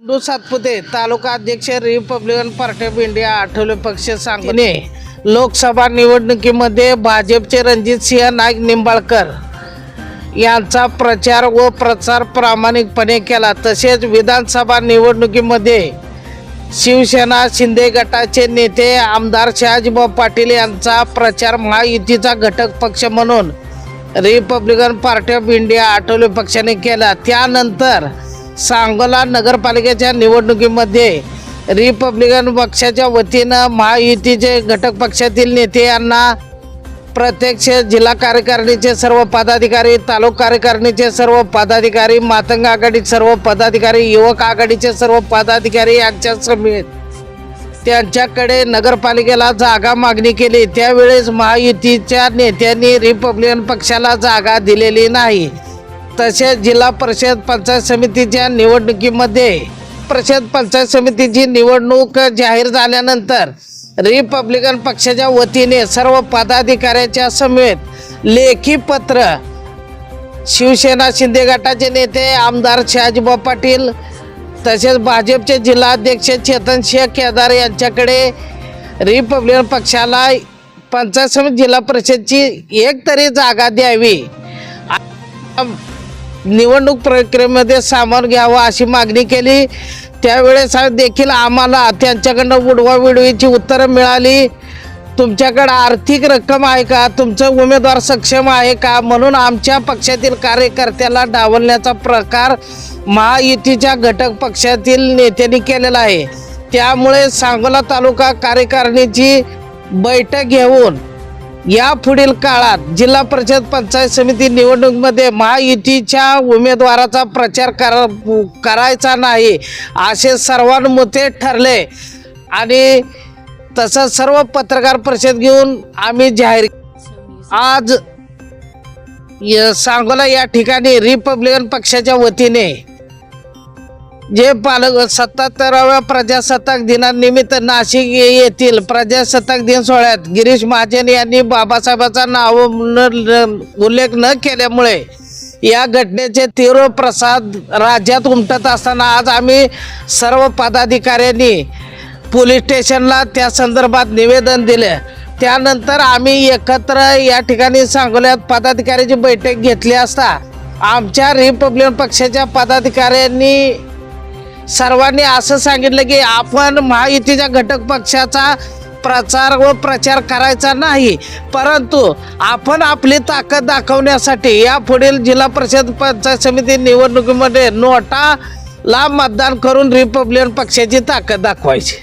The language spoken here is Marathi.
सातपुते तालुका अध्यक्ष Republican party of India Athawale पक्ष सांगणे लोकसभा निवडणुकीमध्ये भाजपचे रणजितसिंह नाईक निंबाळकर यांचा प्रचार व प्रसार प्रामाणिकपणे केला। तसेच विधानसभा निवडणुकीमध्ये शिवसेना शिंदे गटाचे नेते आमदार शहाजीभाऊ पाटील यांचा प्रचार महायुतीचा घटक पक्ष म्हणून Republican party of India Athawale पक्षाने केला। त्यानंतर सांगोला नगरपालिकेच्या निवडणुकीमध्ये रिपब्लिकन पक्षाच्या वतीनं महायुतीचे घटक पक्षातील नेते यांना प्रत्यक्ष जिल्हा कार्यकारिणीचे सर्व पदाधिकारी, तालुका कार्यकारिणीचे सर्व पदाधिकारी, मातंग आघाडीचे सर्व पदाधिकारी, युवक आघाडीचे सर्व पदाधिकारी यांच्या समेत त्यांच्याकडे नगरपालिकेला जागा मागणी केली। त्यावेळेस महायुतीच्या नेत्यांनी रिपब्लिकन पक्षाला जागा दिलेली नाही। तसेच जिल्हा परिषद पंचायत समितीच्या निवडणुकीमध्ये पंचायत समितीची निवडणूक जाहीर झाल्यानंतर रिपब्लिकन पक्षाच्या वतीने सर्व पदाधिकाऱ्यांच्या समेत लेखी पत्र शिवसेना शिंदे गटाचे नेते आमदार शहाजीभाऊ पाटील तसेच भाजपचे जिल्हाध्यक्ष चेतनसिंह केदार यांच्याकडे रिपब्लिकन पक्षाला पंचायत समिती जिल्हा परिषदची एक तरी जागा द्यावी, निवडणूक प्रक्रियेमध्ये सामावून घ्यावा अशी मागणी केली। त्यावेळेस देखील आम्हाला त्यांच्याकडनं उडवाउडवीची उत्तरं मिळाली। तुमच्याकडे आर्थिक रक्कम आहे का, तुमचं उमेदवार सक्षम आहे का, म्हणून आमच्या पक्षातील कार्यकर्त्याला डावलण्याचा प्रकार महायुतीच्या घटक पक्षातील नेत्यांनी केलेला आहे। त्यामुळे सांगोला तालुका कार्यकारिणीची बैठक घेऊन यापुढील काळात जिल्हा परिषद पंचायत समिती निवडणुकीमध्ये महायुतीच्या उमेदवाराचा प्रचार करायचा नाही असे सर्वानुमते ठरले आणि तसंच सर्व पत्रकार परिषद घेऊन आम्ही जाहीर आज सांगोला या ठिकाणी रिपब्लिकन पक्षाच्या वतीने जे 77व्या प्रजासत्ताक दिनानिमित्त नाशिक येथील प्रजासत्ताक दिन सोहळ्यात गिरीश महाजन यांनी बाबासाहेबांचा नाव उल्लेख न केल्यामुळे या घटनेचे तीव्र प्रसाद राज्यात उमटत असताना आज आम्ही सर्व पदाधिकाऱ्यांनी पोलीस स्टेशनला त्या संदर्भात निवेदन दिले। त्यानंतर आम्ही एकत्र या ठिकाणी सांगोल्यात पदाधिकाऱ्यांची बैठक घेतली असता आमच्या रिपब्लिकन पक्षाच्या पदाधिकाऱ्यांनी सर्वांनी असं सांगितलं की आपण महायुतीच्या घटक पक्षाचा प्रचार करायचा नाही, परंतु आपण आपली ताकद दाखवण्यासाठी यापुढील जिल्हा परिषद पंचायत समिती निवडणुकीमध्ये नोटाला मतदान करून रिपब्लिकन पक्षाची ताकद दाखवायची।